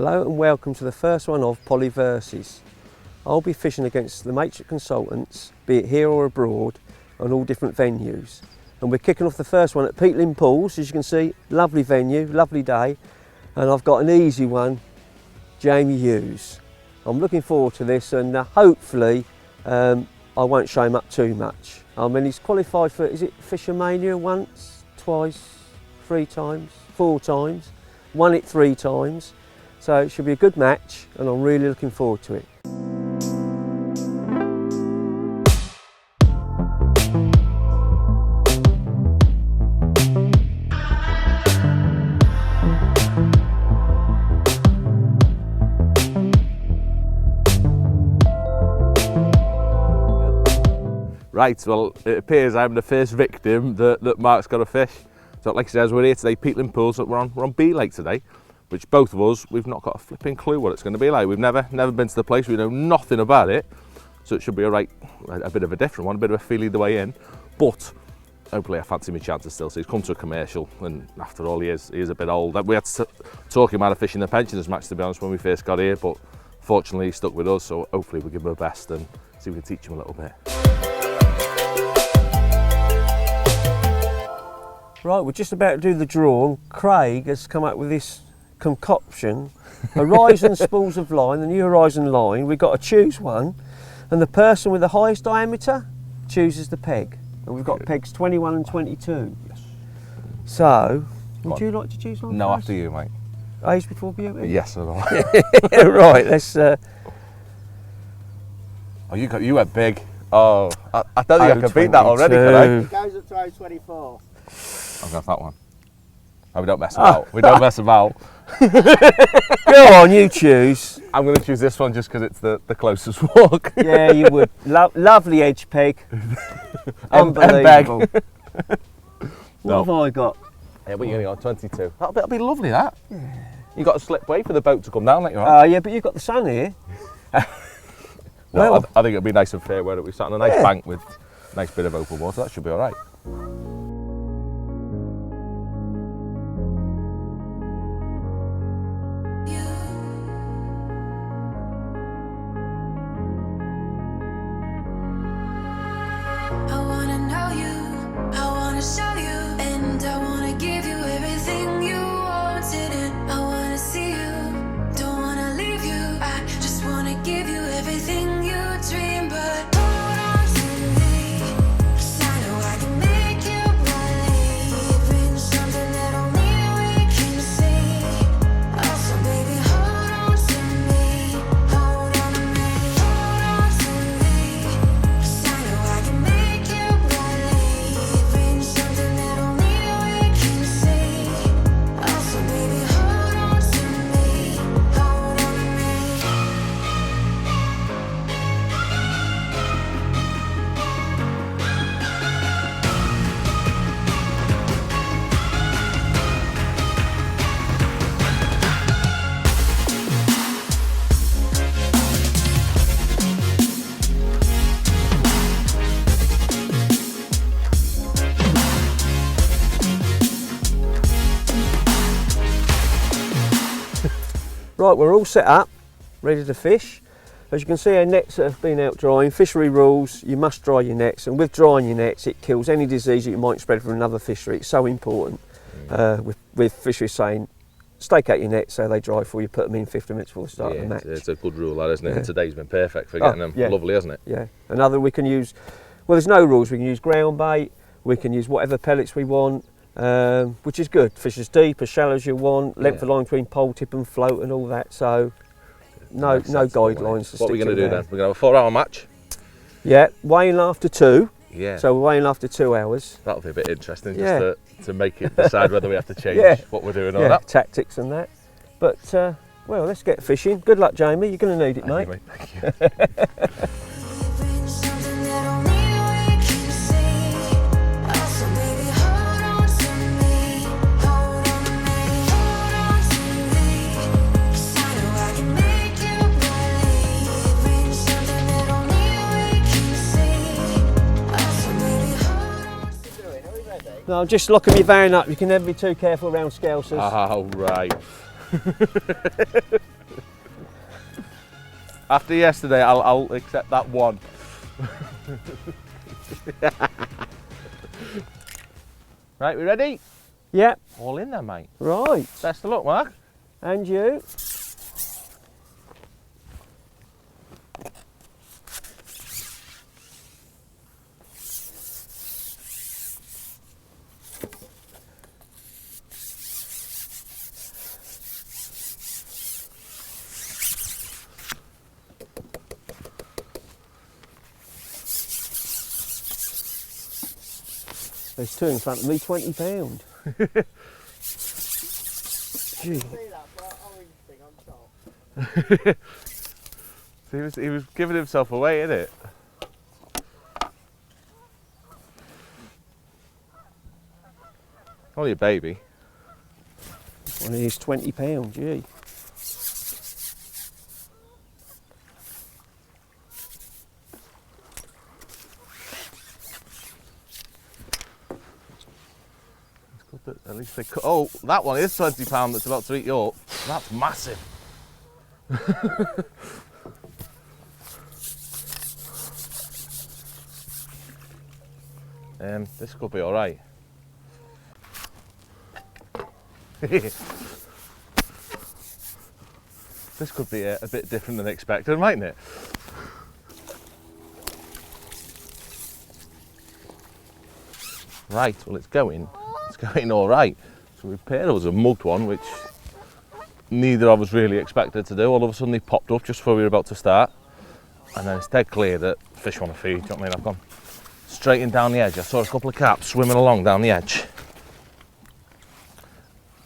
Hello and welcome to the first one of Polyverses. I'll be fishing against the Matrix consultants, be it here or abroad, on all different venues. And we're kicking off the first one at Peatling Pools, as you can see, lovely venue, lovely day. And I've got an easy one, Jamie Hughes. I'm looking forward to this and hopefully I won't show him up too much. I mean, he's qualified for, is it Fishermania once, twice, 3 times, 4 times, won it 3 times. So it should be a good match and I'm really looking forward to it. Right, well, it appears I'm the first victim that Mark's got a fish. So like he says, we're here today, Peatling Pools, we're on Bee Lake today, which both of us, we've not got a flipping clue what it's going to be like. We've never been to the place, we know nothing about it. So it should be a bit of a different one, a bit of a feel either way in. But hopefully I fancy my chances still. So he's come to a commercial, and after all, he is a bit old. We had to talk him out of fishing the pensioners match, to be honest, when we first got here, but fortunately he stuck with us, so hopefully we'll give him a best and see if we can teach him a little bit. Right, we're just about to do the draw and Craig has come up with this concoction, Horizon spools of line, the new Horizon line. We've got to choose one and the person with the highest diameter chooses the peg. And we've got pegs 21 and 22. Yes. So, would you like to choose one? No, first? after you, mate. Age before beauty? Yes, I know. Right, let's... Oh, you went big. Oh, I don't think I can beat that already, can I? It goes up to 24. I'll go for that one. Oh, we don't mess about. We don't mess about. Go on, you choose. I'm going to choose this one just because it's the closest walk. Yeah, you would. Lovely edge peg. Unbelievable. What have I got? Yeah, but you're going to go on 22. That'll be lovely, that. Yeah. You've got to slip way for the boat to come down later on. Oh, yeah, but you've got the sun here. No, well, I think it'll be nice and fair where we sat on a nice bank with a nice bit of open water. That should be all right. Right, we're all set up, ready to fish. As you can see, our nets have been out drying. Fishery rules, you must dry your nets, and with drying your nets, it kills any disease that you might spread from another fishery. It's so important. With fisheries saying, stake out your nets so they dry before you put them in 50 minutes before the start of the match. It's a good rule, that, isn't it? And today's been perfect for getting them lovely, hasn't it? Yeah. Another, we can use, well, there's no rules. We can use ground bait, we can use whatever pellets we want. Which is good. Fish as deep, as shallow as you want, length of line between pole tip and float and all that, so no guidelines. What are we going to do then? We're going to have a 4-hour match? Yeah, weighing after 2. Yeah. So we're weighing after 2 hours. That'll be a bit interesting just to make it decide whether we have to change what we're doing or that. Tactics and that. But, well, let's get fishing. Good luck, Jamie. You're going to need it, mate. Thank you. No, I'm just locking my van up. You can never be too careful around Scousers. Oh, right. After yesterday, I'll accept that one. Right, we ready? Yep. All in there, mate. Right. Best of luck, Mark. And you. There's two in front of me, £20. Gee. He was giving himself away, innit? Only a baby. One is £20, gee. At least they cut. Oh, that one is £20 that's about to eat you up. That's massive. This could be all right. This could be a bit different than expected, mightn't it? Right, well it's going all right. So we paired us a mugged one, which neither of us really expected to do. All of a sudden he popped up just before we were about to start. And then it's dead clear that fish want to feed, do you know what I mean? I've gone straight in down the edge. I saw a couple of carps swimming along down the edge.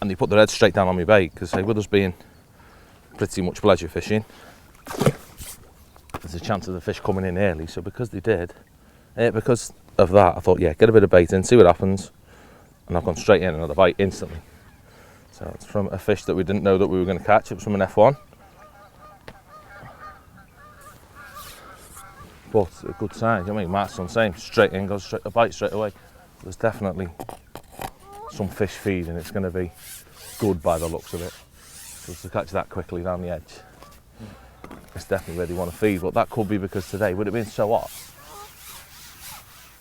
And they put their heads straight down on my bait, because with us being pretty much pleasure fishing, there's a chance of the fish coming in early. So because they did, because of that, I thought, yeah, get a bit of bait in, see what happens. And I've gone straight in, another bite instantly. So it's from a fish that we didn't know that we were going to catch. It was from an F1. But a good sign, you know what I mean? Mark's on same, straight in, goes straight a bite straight away. There's definitely some fish feeding. It's going to be good by the looks of it. Just to catch that quickly down the edge. It's definitely where they want to feed, but that could be because today, with it being so hot,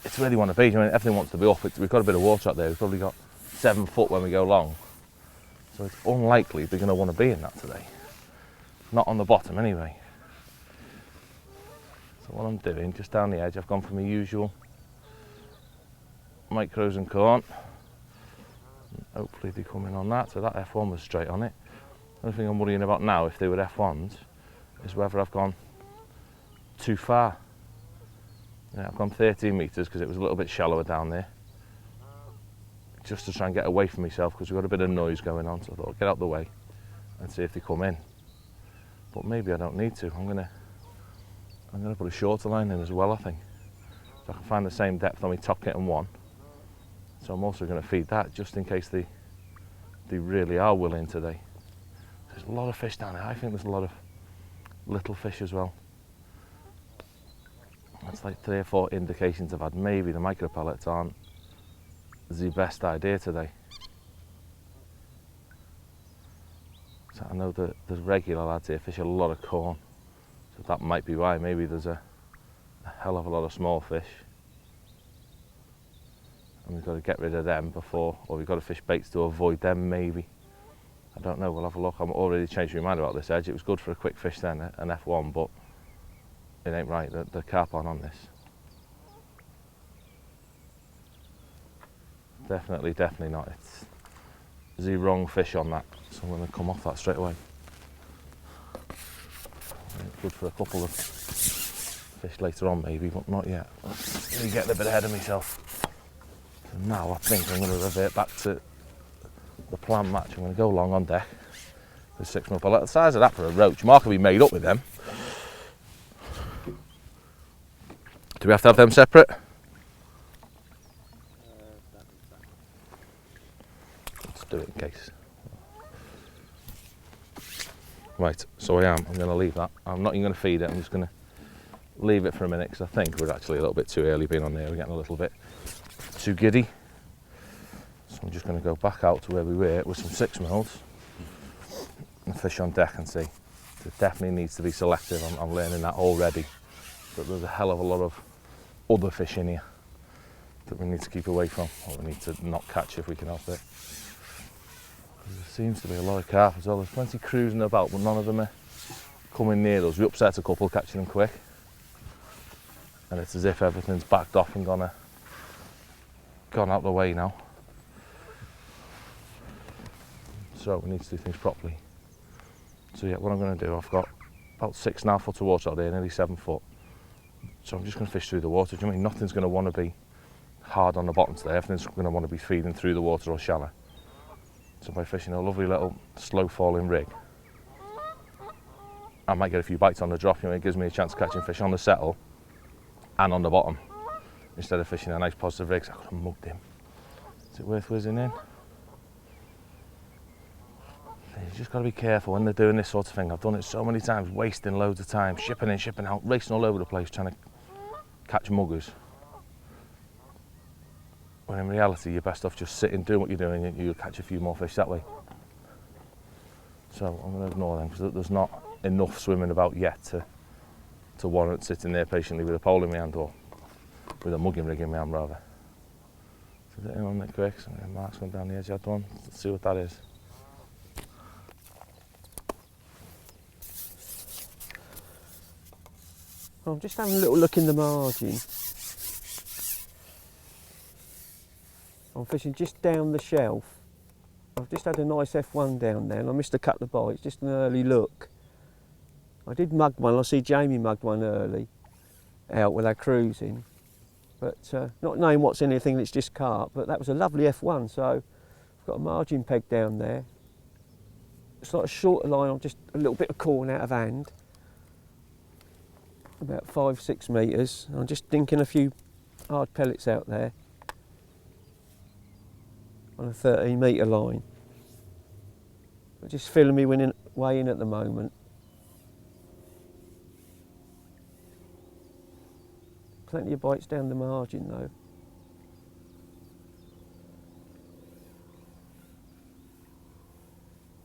it's where they want to be. I mean, everything wants to be up. We've got a bit of water out there. We've probably got 7 foot when we go long. So it's unlikely they're going to want to be in that today. Not on the bottom anyway. So what I'm doing, just down the edge, I've gone for my usual micros and corn. And hopefully they come in on that. So that F1 was straight on it. The only thing I'm worrying about now, if they were F1s, is whether I've gone too far. Yeah, I've gone 13 metres because it was a little bit shallower down there. Just to try and get away from myself, because we've got a bit of noise going on. So I thought I'd get out the way and see if they come in. But maybe I don't need to. I'm gonna put a shorter line in as well, I think. So I can find the same depth on my top kitten one. So I'm also going to feed that just in case they really are willing today. There's a lot of fish down there. I think there's a lot of little fish as well. That's like 3 or 4 indications I've had. Maybe the micro pellets aren't the best idea today. So I know that the regular lads here fish a lot of corn. So that might be why. Maybe there's a hell of a lot of small fish. And we've got to get rid of them before, or we've got to fish baits to avoid them maybe. I don't know, we'll have a look. I'm already changed my mind about this edge. It was good for a quick fish then, an F1, but it ain't right, the carp aren't on this. Definitely not. It's the wrong fish on that, so I'm going to come off that straight away. Good for a couple of fish later on maybe, but not yet. Let me get a bit ahead of myself. So now I think I'm going to revert back to the plan match. I'm going to go long on deck with 6mm pellet. The size of that for a roach. Mark will be made up with them. Do we have to have them separate? Let's do it in case. Right, so I'm going to leave that. I'm not even going to feed it, I'm just going to leave it for a minute because I think we're actually a little bit too early being on there. We're getting a little bit too giddy. So I'm just going to go back out to where we were with some 6mm and fish on deck and see It definitely needs to be selective. I'm learning that already. But there's a hell of a lot of other fish in here that we need to keep away from, or we need to not catch if we can help it. There seems to be a lot of carp as well. There's plenty cruising about, but none of them are coming near us. We upset a couple catching them quick, and it's as if everything's backed off and gone out the way now. So we need to do things properly. So yeah, what I'm going to do, I've got about 6.5 foot of water out there, nearly 7 foot. So I'm just going to fish through the water. Do you know what I mean? Nothing's going to want to be hard on the bottom today. Everything's going to want to be feeding through the water or shallow. So by fishing a lovely little slow falling rig, I might get a few bites on the drop. You know, it gives me a chance of catching fish on the settle and on the bottom, instead of fishing a nice positive rig. So I could have mugged him. Is it worth whizzing in? You just got to be careful when they're doing this sort of thing. I've done it so many times, wasting loads of time, shipping in, shipping out, racing all over the place trying to catch muggers. When in reality, you're best off just sitting, doing what you're doing, and you'll catch a few more fish that way. So I'm going to ignore them because there's not enough swimming about yet to warrant sitting there patiently with a pole in my hand, or with a mugging rig in my hand rather. So get in on it quick, so Mark's gone down the edge of that one. Let's see what that is. I'm just having a little look in the margin. I'm fishing just down the shelf. I've just had a nice F1 down there and I missed a couple of bites, just an early look. I did mug one, I see Jamie mugged one early out with our cruising. But not knowing what's in anything, it's just carp, but that was a lovely F1, so I've got a margin peg down there. It's like a shorter line, I'm just a little bit of corn out of hand. About 5-6 metres. I'm just dinking a few hard pellets out there on a 13 metre line. But just filling me way in at the moment. Plenty of bites down the margin though.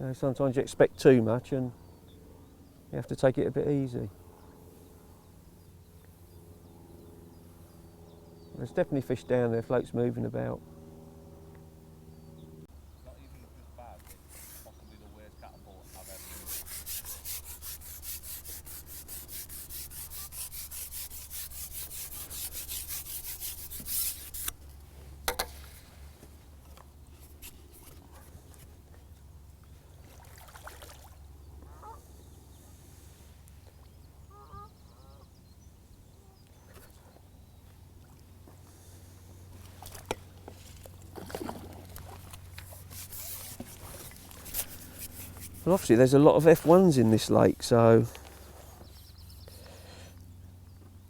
You know, sometimes you expect too much and you have to take it a bit easy. There's definitely fish down there, floats moving about. Not even as bad, it's possibly the worst catapult I've ever used. Well, obviously there's a lot of F1s in this lake, so...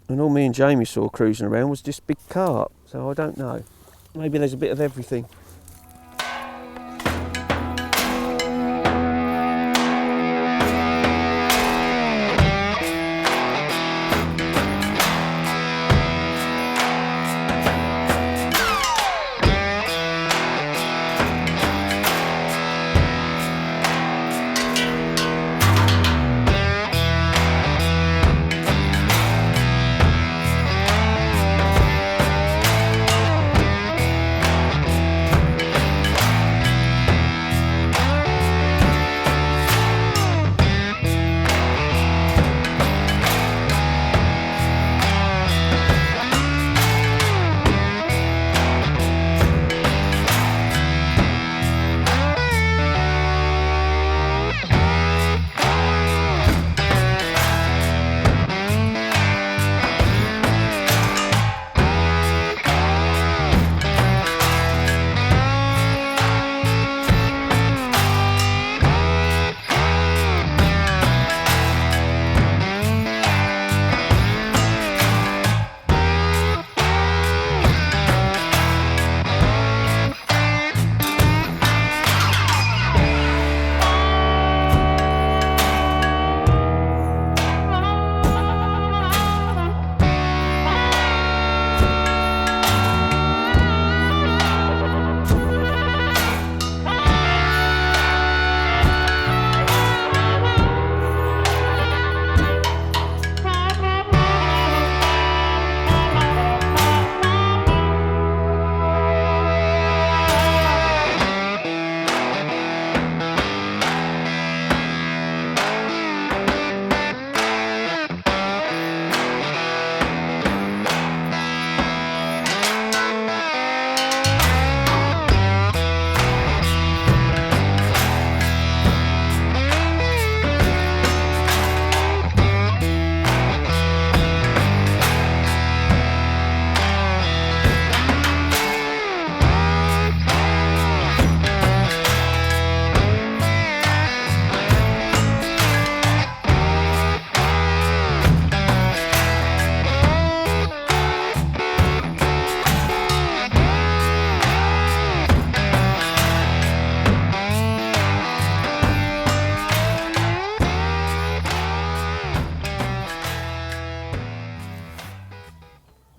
And all me and Jamie saw cruising around was just big carp, so I don't know. Maybe there's a bit of everything.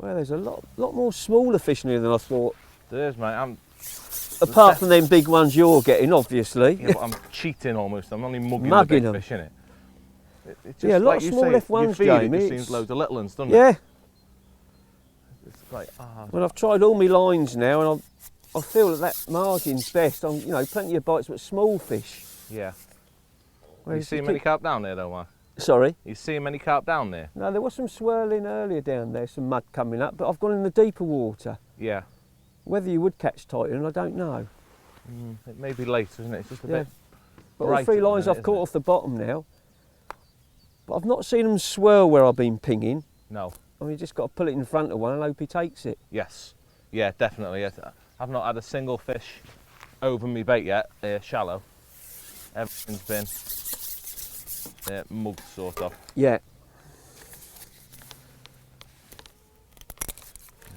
Well, there's a lot more smaller fish in here than I thought. There is, mate. Apart from them big ones you're getting, obviously. Yeah, but I'm cheating almost. I'm only mugging the big them. fish, innit? It's just Yeah, a lot like of you small say, F1s, you feed Jamie. it just seems loads of little ones, doesn't Yeah. it? It's like, Well, I've tried all my lines now, and I feel that margin's best. You know, plenty of bites, but small fish. yeah. Whereas You see many carp down there, though, Mark? Sorry? You see many carp down there? No, there was some swirling earlier down there, some mud coming up, but I've gone in the deeper water. Yeah. Whether you would catch Titan, I don't know. It may be late, isn't it? It's just a bit. But bright all three at the lines minute, I've caught isn't it? off the bottom now. But I've not seen them swirl where I've been pinging. No. I mean, you just got to pull it in front of one and hope he takes it. Yes. Yeah, definitely. I've not had a single fish over me bait yet, shallow. Everything's been mugged, sort of. Yeah.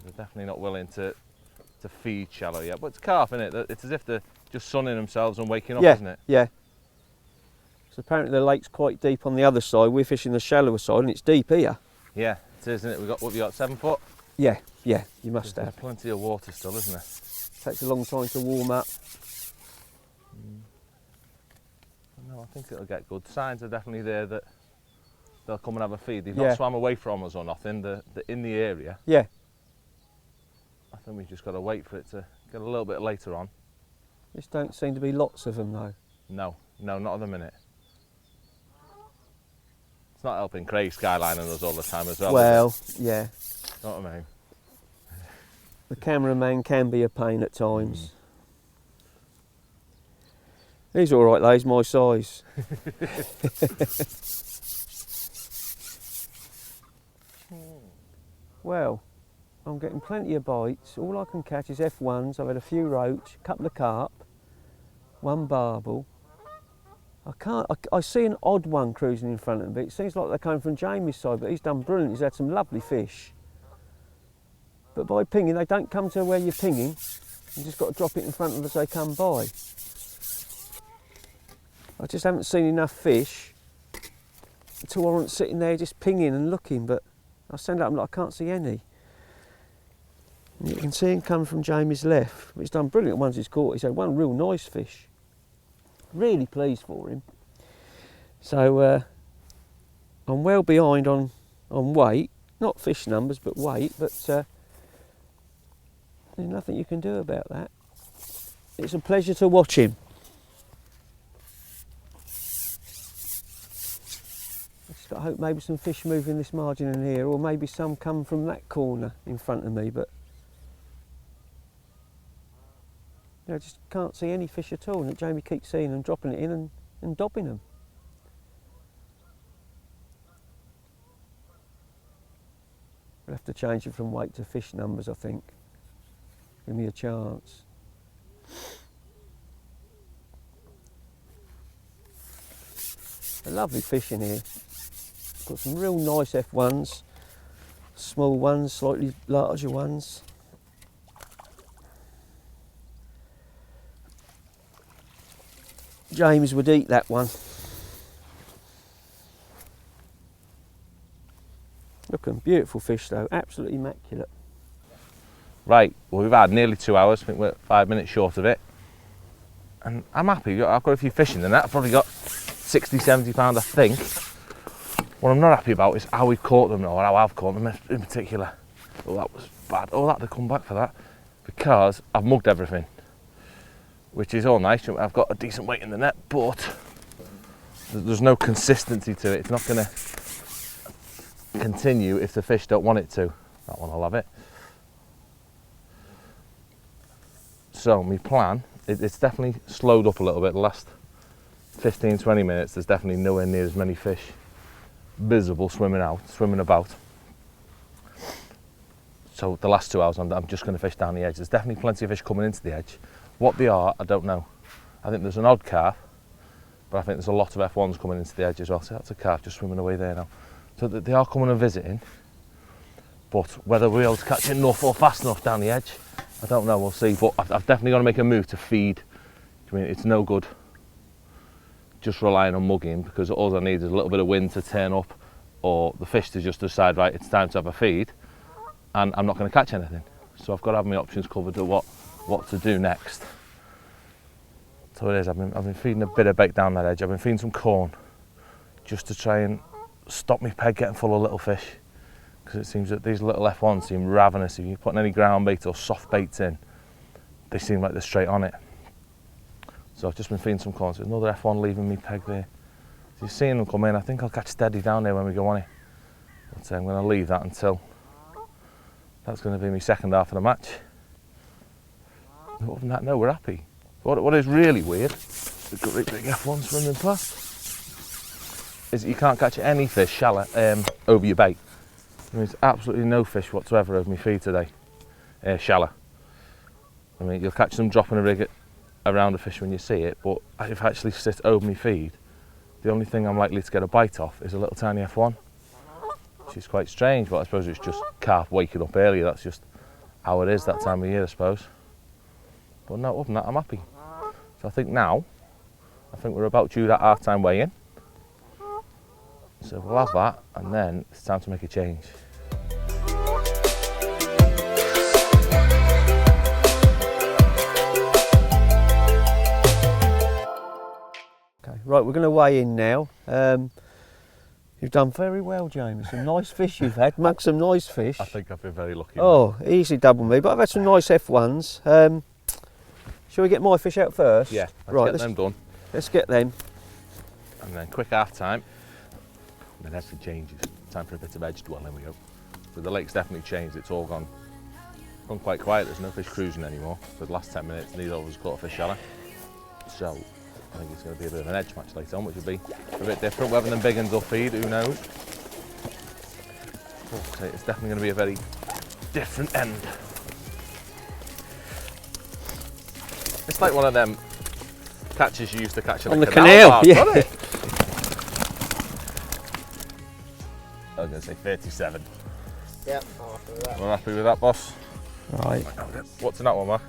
They're definitely not willing to feed shallow yet. But it's carp, isn't it? It's as if they're just sunning themselves and waking up, Yeah, isn't it? yeah. So apparently the lake's quite deep on the other side. We're fishing the shallower side and it's deep here. Yeah, it is, isn't it? What have you got, 7 foot? Yeah, yeah, you must There's have. plenty of water still, isn't there? Takes a long time to warm up. No, I think it'll get good. Signs are definitely there that they'll come and have a feed. They've Yeah. not swam away from us or nothing. They're in the area. Yeah. I think we've just got to wait for it to get a little bit later on. Just don't seem to be lots of them though. No, not at the minute. It's not helping Craig skylining us all the time as well. Well, yeah. Know what I mean? The cameraman can be a pain at times. He's all right though, he's my size. Well, I'm getting plenty of bites. All I can catch is F1s. I've had a few roach, a couple of carp, one barbel. I see an odd one cruising in front of me. It seems like they're coming from Jamie's side, but he's done brilliant. He's had some lovely fish. But by pinging, they don't come to where you're pinging. You just got to drop it in front of them as they come by. I just haven't seen enough fish until I wasn't sitting there just pinging and looking, but I stand up and I can't see any. And you can see him coming from Jamie's left. He's done brilliant ones he's caught. He's had one real nice fish. Really pleased for him. So I'm well behind on weight, not fish numbers but weight, but there's nothing you can do about that. It's a pleasure to watch him. I just got to hope maybe some fish move in this margin in here, or maybe some come from that corner in front of me, but I just can't see any fish at all, and Jamie keeps seeing them, dropping it in and dobbing them. We'll have to change it from weight to fish numbers, I think. Give me a chance. A lovely fish in here. Got some real nice F1s, small ones, slightly larger ones. James would eat that one. Look, beautiful fish though, absolutely immaculate. Right, well we've had nearly 2 hours. I think we're 5 minutes short of it. And I'm happy. I've got a few fish in the net. I've probably got 60, 70 pound, I think. What I'm not happy about is how we caught them, or how I've caught them in particular. Oh, that was bad. Oh, that to come back for that. Because I've mugged everything, which is all nice. I've got a decent weight in the net, but there's no consistency to it. It's not going to continue if the fish don't want it to. That one, I'll have it. So my plan, it's definitely slowed up a little bit. The last 15, 20 minutes, there's definitely nowhere near as many fish visible swimming about. So the last 2 hours, I'm just going to fish down the edge. There's definitely plenty of fish coming into the edge. What they are, I don't know. I think there's an odd carp, but I think there's a lot of F1s coming into the edge as well. So that's a carp just swimming away there now. So they are coming and visiting, but whether we're able to catch it enough or fast enough down the edge, I don't know, we'll see. But I've definitely got to make a move to feed. I mean, it's no good just relying on mugging, because all I need is a little bit of wind to turn up, or the fish to just decide, right, it's time to have a feed. and I'm not going to catch anything. So I've got to have my options covered at what to do next. So it is, I've been feeding a bit of bait down that edge. I've been feeding some corn just to try and stop my peg getting full of little fish, because it seems that these little F1s seem ravenous. If you're putting any ground bait or soft baits in, they seem like they're straight on it. So I've just been feeding some corn. So there's another F1 leaving me peg there. So you're seeing them come in. I think I'll catch steady down there when we go on it. But I'm going to leave that until that's going to be my second half of the match. Other than that, no, we're happy. What is really weird, the great big F1 swimming past, is that you can't catch any fish shallow over your bait. There's absolutely no fish whatsoever over my feed today, shallow. I mean, you'll catch them dropping a rig around a fish when you see it, but if I actually sit over my feed, the only thing I'm likely to get a bite off is a little tiny F1, which is quite strange, but I suppose it's just carp waking up earlier. That's just how it is that time of year, I suppose. But no, other than that, I'm happy. So I think we're about due that half-time weigh-in. So we'll have that, and then it's time to make a change. Okay, right, we're going to weigh in now. You've done very well, James. Some nice fish you've had. Mugged some nice fish. I think I've been very lucky. Oh, easily double me, but I've had some nice F1s. Shall we get my fish out first? Yeah, right, let's get them done. Let's get them. And then quick half time. And then everything changes. Time for a bit of edge dwelling, we go. So the lake's definitely changed. It's all gone quite quiet. There's no fish cruising anymore. For the last 10 minutes, neither of us caught a fish shallow. So I think it's going to be a bit of an edge match later on, which will be a bit different. Whether them big uns will feed, who knows? But it's definitely going to be a very different end. It's like one of them catches you used to catch on the canal, bar, yeah. wasn't it? I was going to say 37. Yep, I'm happy with that. We're happy with that, boss. Right. What's in that one, Mark?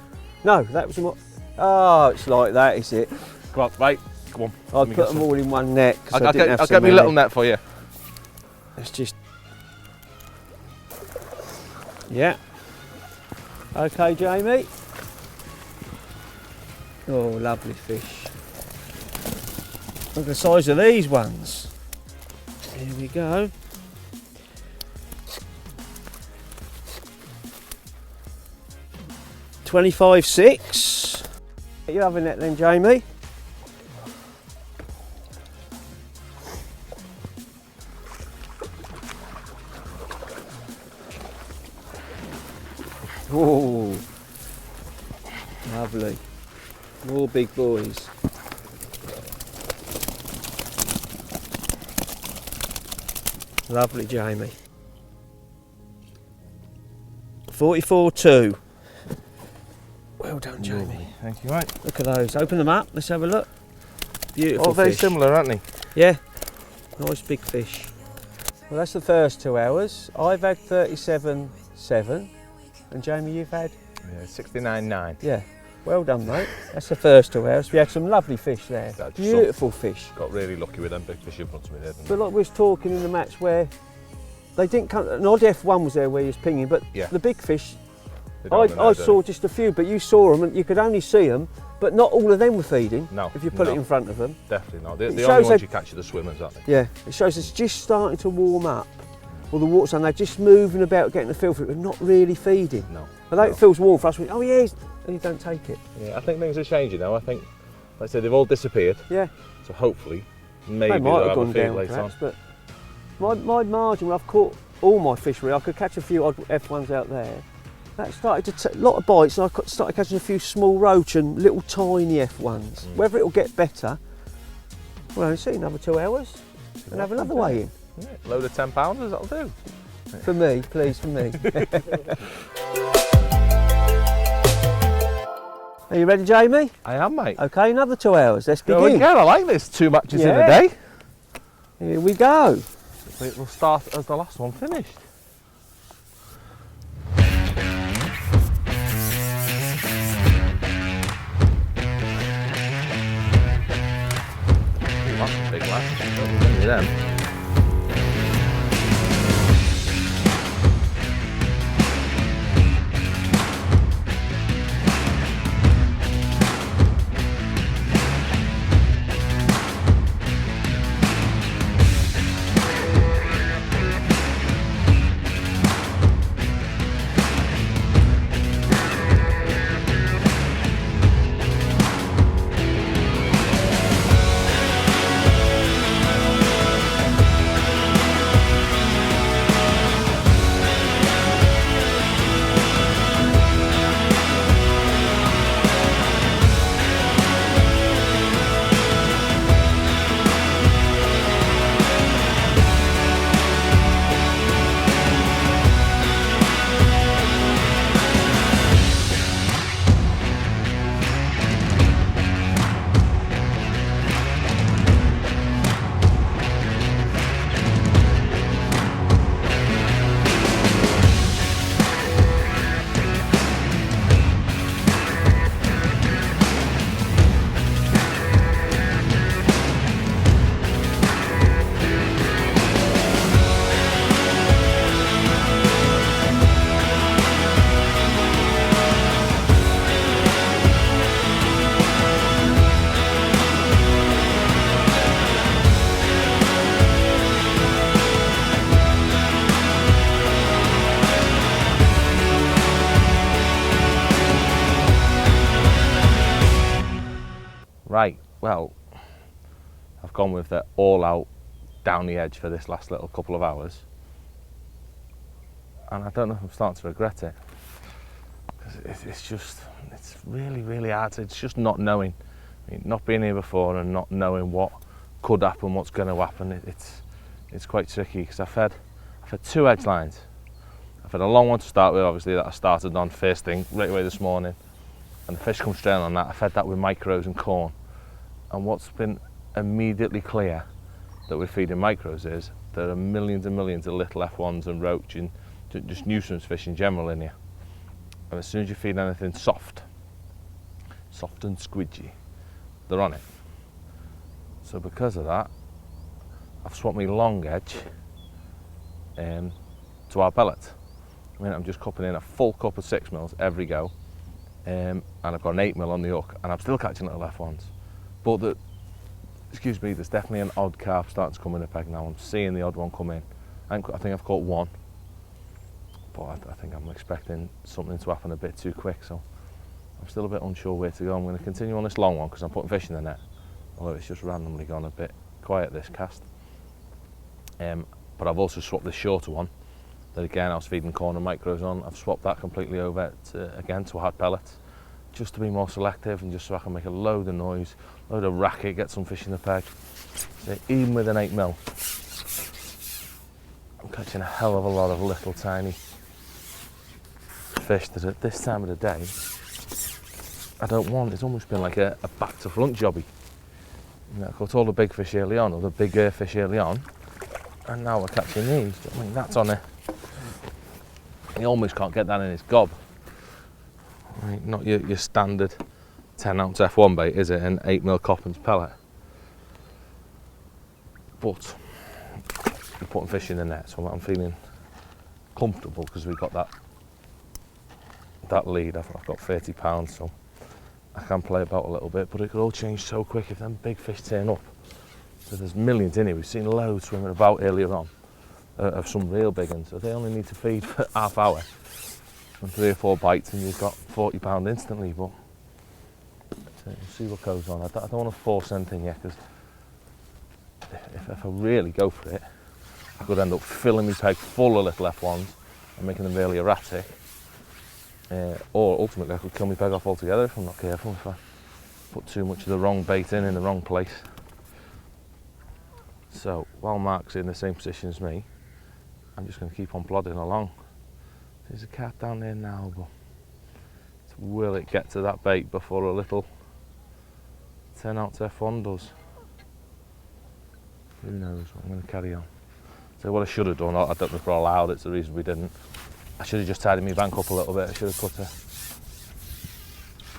No, that was what. Oh, it's like that, is it? Come on, right, come on. I'd put them all in one net. I'll get me little net for you. Let's just. Yeah. Okay, Jamie. Oh, lovely fish. Look at the size of these ones. Here we go. $25.6. You having that then, Jamie? Oh, lovely. More big boys. Lovely, Jamie. 44.2. Well done, Jamie. Thank you, mate. Look at those. Open them up. Let's have a look. Beautiful All very fish. similar, aren't they? Yeah. Nice big fish. Well, that's the first 2 hours. I've had 37.7. And Jamie, you've had? Yeah, 69.9. Yeah. Well done, mate. That's the first 2 hours. We had some lovely fish there. That's Beautiful fish. Got really lucky with them big fish in front of me there, didn't But like we was talking in the match where they didn't come, an odd F1 was there where he was pinging, but Yeah. the big fish, they? I saw just a few, but you saw them and you could only see them, but not all of them were feeding. No, if you put no. it in front of them. Definitely not. The It only shows ones they- you catch are the swimmers, aren't they? Yeah, it shows it's just starting to warm up. Well, the water's on, they're just moving about, getting the feel for it, but not really feeding. No. Although no. it feels warm for us, we, oh yeah, and you don't take it. Yeah, I think things are changing now. I think, like I said, they've all disappeared. Yeah. So hopefully, maybe They might they'll have have gone a feed down later perhaps, on. but my margin, when I've caught all my fish really, I could catch a few odd F1s out there. That started to a lot of bites, and I started catching a few small roach and little tiny F1s. Whether it'll get better, well, I'll see another 2 hours and have another weigh in. Yeah, load of 10 pounders, that'll do. For me, please, for me. Are you ready, Jamie? I am, mate. Okay, another 2 hours. Let's Go begin. again, I like this. 2 matches in a Yeah. day. Here we go. We'll start as the last one finished. That's a big lass. Don't be many of them. right, well, I've gone with the all out down the edge for this last little couple of hours, and I don't know if I'm starting to regret it. It's really, really hard. It's just not knowing. I mean, not being here before and not knowing what could happen, what's going to happen. It's quite tricky because I've had 2 edge lines. I've had a long one to start with, obviously, that I started on first thing right away this morning, and the fish come straight on that. I've fed that with micros and corn, and what's been immediately clear that we're feeding micros is there are millions and millions of little F1s and roach and just nuisance fish in general in here. And as soon as you feed anything soft and squidgy, they're on it. So because of that, I've swapped my long edge to our pellet. I mean, I'm just cupping in a full cup of 6mm every go, and I've got an 8mm on the hook, and I'm still catching little F1s. But there's definitely an odd carp starting to come in the peg now. I'm seeing the odd one come in. I think I've caught one, but I think I'm expecting something to happen a bit too quick, so I'm still a bit unsure where to go. I'm going to continue on this long one because I'm putting fish in the net, although it's just randomly gone a bit quiet this cast. But I've also swapped the shorter one that again I was feeding corn and micros on. I've swapped that completely over to a hard pellet, just to be more selective and just so I can make a load of noise, load of racket, get some fish in the peg. So even with an 8mm, I'm catching a hell of a lot of little tiny fish that at this time of the day I don't want. It's almost been like a back to front jobby. You know, I caught all the big fish early on, or the bigger fish early on, and now we're catching these. I mean, that's on it. You almost can't get that in his gob. Right, not your standard 10-ounce F1 bait, is it? An 8mm Coppens pellet. But we're putting fish in the net, so I'm feeling comfortable because we've got that lead. I've got 30 pounds, so I can play about a little bit, but it could all change so quick if them big fish turn up. So there's millions in here. We've seen loads swimming about earlier on of some real big ones. So they only need to feed for half hour and 3 or 4 bites, and you've got 40 pound instantly. But we'll see what goes on. I don't want to force anything yet, because if I really go for it, I could end up filling my peg full of little F1s and making them really erratic. Or ultimately I could kill my peg off altogether if I'm not careful, if I put too much of the wrong bait in the wrong place. So while Mark's in the same position as me, I'm just going to keep on plodding along. There's a cat down there now, but will it get to that bait before a little 10-ounce F1 does? Who knows? I'm going to carry on. So what I should have done, I don't know if we're allowed, it's the reason we didn't. I should have just tidied my bank up a little bit. I should have cut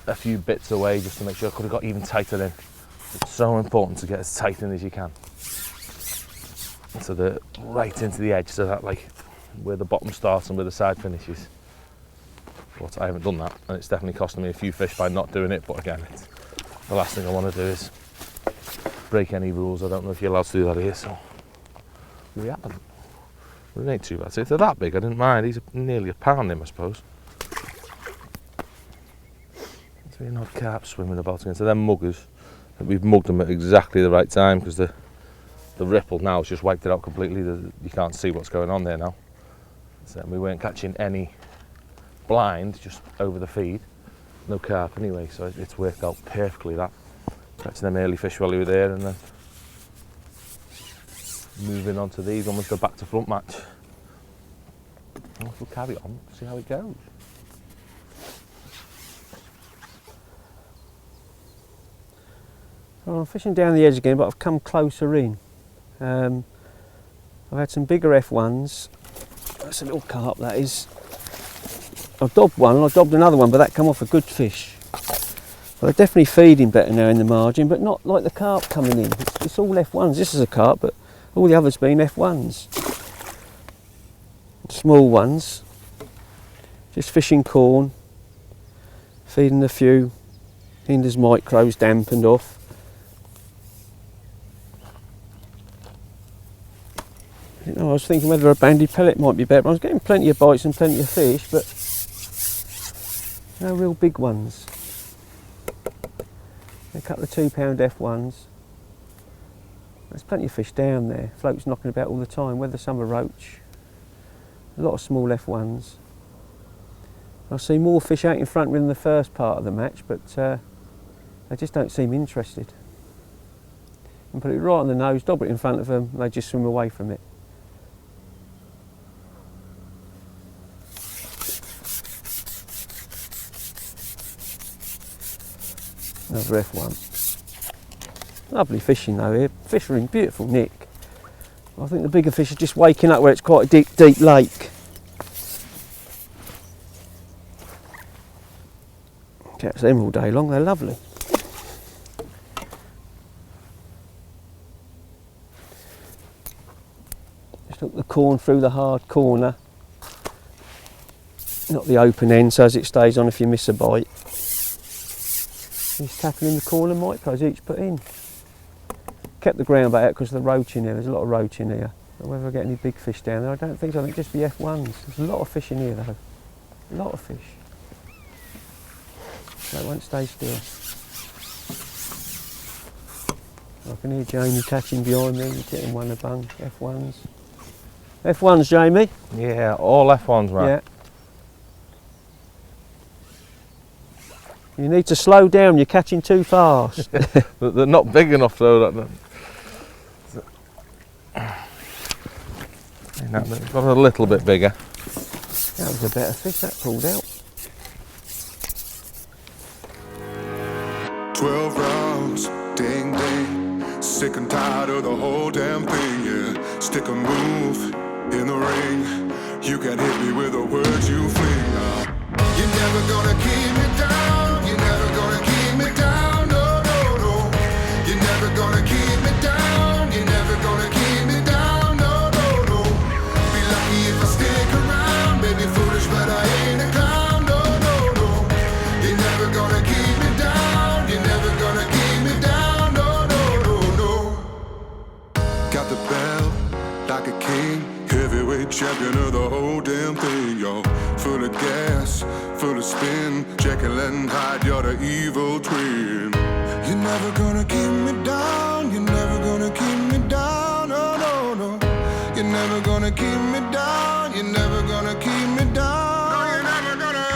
a few bits away just to make sure I could have got even tighter in. It's so important to get as tight in as you can. So that right into the edge, so that like where the bottom starts and where the side finishes. But I haven't done that, and it's definitely costing me a few fish by not doing it. But again, the last thing I want to do is break any rules. I don't know if you're allowed to do that here, so we haven't. But it ain't too bad. So if they're that big, I didn't mind. These are nearly a pound in, I suppose. There's been an odd carp swimming about again. So they're muggers. We've mugged them at exactly the right time, because the ripple now has just wiped it out completely. You can't see what's going on there now. So we weren't catching any blind, just over the feed. No carp anyway, so it's worked out perfectly, that. Catching them early fish while we were there, and then moving on to these, almost a back to front match. We'll carry on, see how it goes. Well, I'm fishing down the edge again, but I've come closer in. I've had some bigger F1s. That's a little carp, that is. I've dobbed one and I dobbed another one, but that come off a good fish. Well, they're definitely feeding better now in the margin, but not like the carp coming in. It's all F1s. This is a carp, but all the others been F1s. Small ones. Just fishing corn, feeding a few Hinders micros dampened off. I was thinking whether a bandy pellet might be better. I was getting plenty of bites and plenty of fish, but no real big ones. A couple of £2 F1s. There's plenty of fish down there. Floats knocking about all the time, whether summer roach. A lot of small F1s. I see more fish out in front than the first part of the match, but they just don't seem interested. And put it right on the nose, dob it in front of them, and they just swim away from it. Another F1. Lovely fishing though here. Fish are in beautiful nick. I think the bigger fish are just waking up where it's quite a deep lake. Catch them all day long, they're lovely. Just hook the corn through the hard corner. Not the open end, so as it stays on if you miss a bite. He's tapping in the corner micros each put in. Kept the ground bait out because of the roach in here. There's a lot of roach in here. But whether I get any big fish down there, I don't think so. I think just the F1s. There's a lot of fish in here though. A lot of fish. They won't stay still. I can hear Jamie catching behind me. He's getting one a bung. F1s. F1s, Jamie? Yeah, all F1s, right? Yeah. You need to slow down, you're catching too fast. They're not big enough though. They've got a little bit bigger. That was a better fish that pulled out. 12 rounds, ding ding. Sick and tired of the whole damn thing, yeah. Stick a move in the ring. You can hit me with the words you fling. You're never gonna keep me down. You're never gonna keep me down. No, no, no. You're never gonna keep me down. You're never gonna keep me down. No, no, no. Be lucky if I stick around. Maybe foolish, but I ain't a clown. No, no, no. You're never gonna keep me down. You're never gonna keep me down. No, no, no, no. Got the belt like a king. Heavyweight champion of the whole damn thing, yo. Full of gas, full of spin. Jekyll and Hyde, you're the evil twin. You're never gonna keep me down. You're never gonna keep me down. No, no, no. You're never gonna keep me down. You're never gonna keep me down. No, you're never gonna.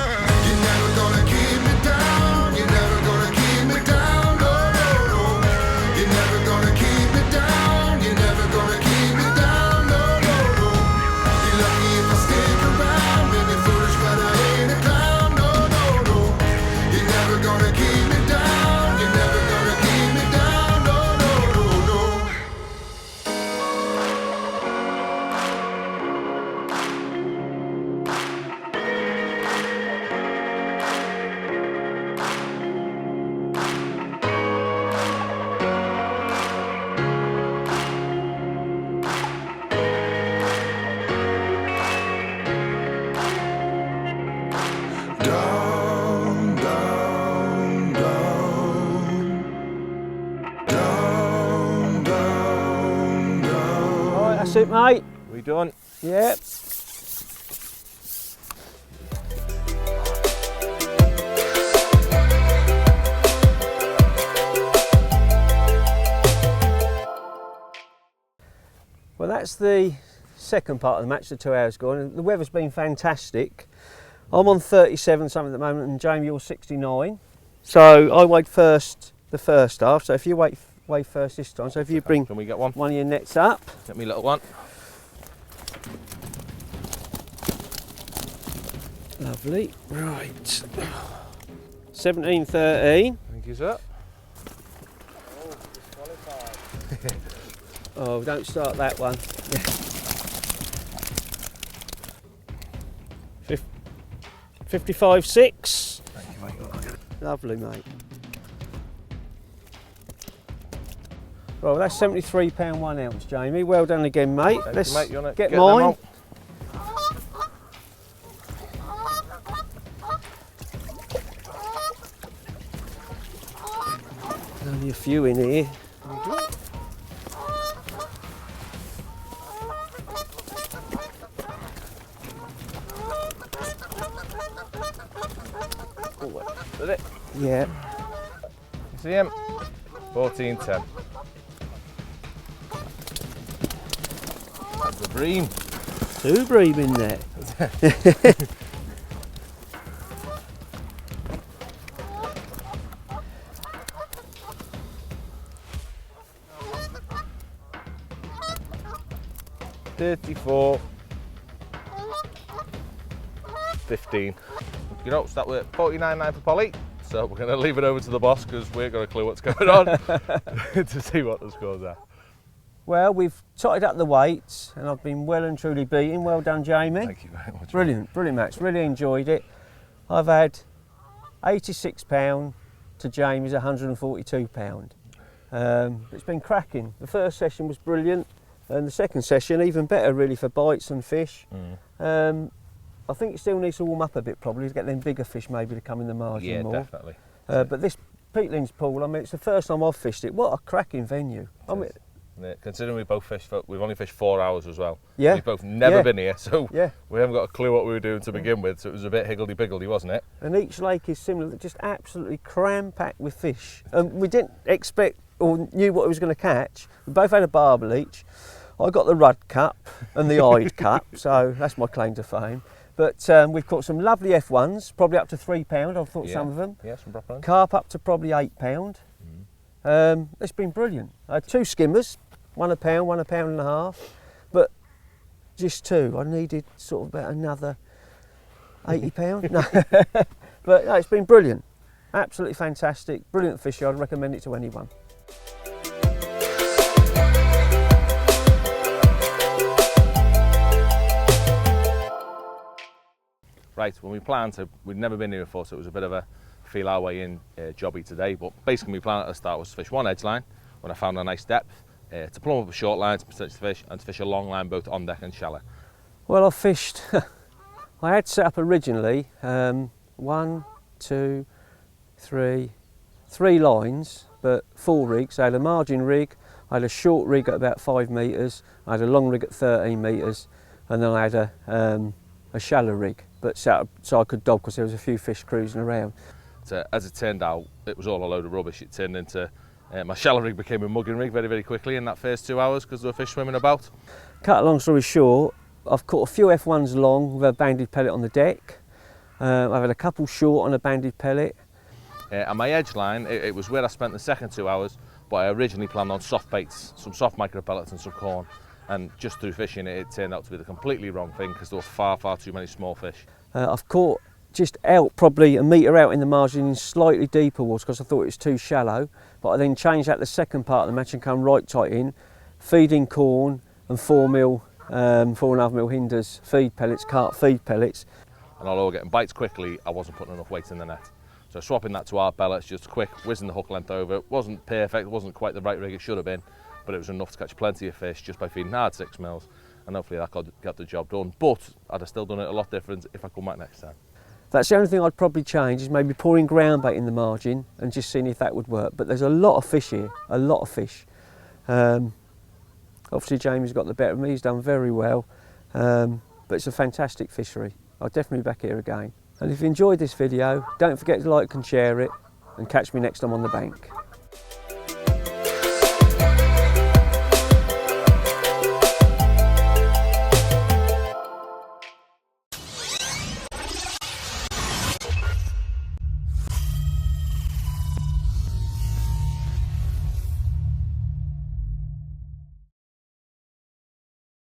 You're never gonna keep me down. You're never gonna keep me down. No, no, no. You're never gonna keep me down. You're never gonna keep me down. No, no, no. Be lucky if I stick around. Maybe foolish, but I ain't a clown. No, no, no. You're never gonna keep me down. You're never gonna keep me down. No, no, no, no. Down, down, down. Down, down, down. Alright, that's it, mate. We done? Yep. Well, that's the second part of the match, the 2 hours gone. And the weather's been fantastic. I'm on 37 something at the moment, and Jamie, you're 69. So I weighed first the first half. So if you weigh first this time, so if you bring Can we get one? one of your nets up. Get me little one. Lovely. Right. 17.13. Thank you, sir. Oh, don't start that one. 55.6. Thank you, mate. Lovely, mate. Well, that's £73 1 ounce, Jamie. Well done again, mate. Thank Let's you, mate. You wanna get them mine. out? There's only a few in here. Is it? Yeah. See him? 14.10. That's the bream. 2 bream in there. $34.15. You know, that was $49.9 for Polly. So we're going to leave it over to the boss because we've got a clue what's going on to see what the scores are. Well, we've totted up the weights and I've been well and truly beaten. Well done, Jamie. Thank you very much. Brilliant, brilliant match. Really enjoyed it. I've had £86 to Jamie's £142. It's been cracking. The first session was brilliant and the second session even better really for bites and fish. I think it still needs to warm up a bit probably to get them bigger fish maybe to come in the margin more. Yeah, definitely. But this Peatlands pool, I mean, it's the first time I've fished it. What a cracking venue. I mean, yeah, considering we both fished, we've only fished 4 hours as well. Yeah. We've both never been here, so yeah. we haven't got a clue what we were doing to begin with, so it was a bit higgledy-piggledy, wasn't it? And each lake is similar, just absolutely cram-packed with fish. We didn't expect or knew what we was going to catch. We both had a barbel each. I got the Rudd Cup and the Ide Cup, so that's my claim to fame. But we've caught some lovely F1s, probably up to £3, I've thought some of them. Yeah, some proper ones. Carp up to probably £8. It's been brilliant. I had 2 skimmers, one a pound, one £1.50, but just 2. I needed sort of about another £80. No. But no, it's been brilliant. Absolutely fantastic, brilliant fishing. I'd recommend it to anyone. Right, when we planned to, we'd never been here before, so it was a bit of a feel our way in jobby today, but basically my plan at the start was to fish one edge line when I found a nice depth, to plumb up a short line to potentially fish, and to fish a long line both on deck and shallow. Well, I fished, I had set up originally 1, 2, 3 lines, but 4 rigs. I had a margin rig, I had a short rig at about 5 metres, I had a long rig at 13 metres, and then I had a shallow rig, but so I could dog because there was a few fish cruising around. So as it turned out, it was all a load of rubbish. It turned into, my shallow rig became a mugging rig very, very quickly in that first 2 hours because there were fish swimming about. Cut a long story short, I've caught a few F1s long with a banded pellet on the deck. I've had a couple short on a banded pellet. And my edge line, it was where I spent the second 2 hours, but I originally planned on soft baits, some soft micro pellets and some corn. And just through fishing it, it turned out to be the completely wrong thing because there were far, far too many small fish. I've caught just out, probably a metre out in the margin in slightly deeper waters because I thought it was too shallow. But I then changed that the second part of the match and come right tight in, feeding corn and 4.5 mil hinders feed pellets, carp feed pellets. And although we're getting bites quickly, I wasn't putting enough weight in the net. So swapping that to our pellets, just quick, whizzing the hook length over. It wasn't perfect, it wasn't quite the right rig it should have been, but it was enough to catch plenty of fish just by feeding hard 6 mils, and hopefully that got the job done. But I'd have still done it a lot different if I come back next time. That's the only thing I'd probably change, is maybe pouring ground bait in the margin and just seeing if that would work. But there's a lot of fish here, a lot of fish. Obviously Jamie's got the better of me, he's done very well, but it's a fantastic fishery. I'll definitely be back here again. And if you enjoyed this video, don't forget to like and share it, and catch me next time on the bank.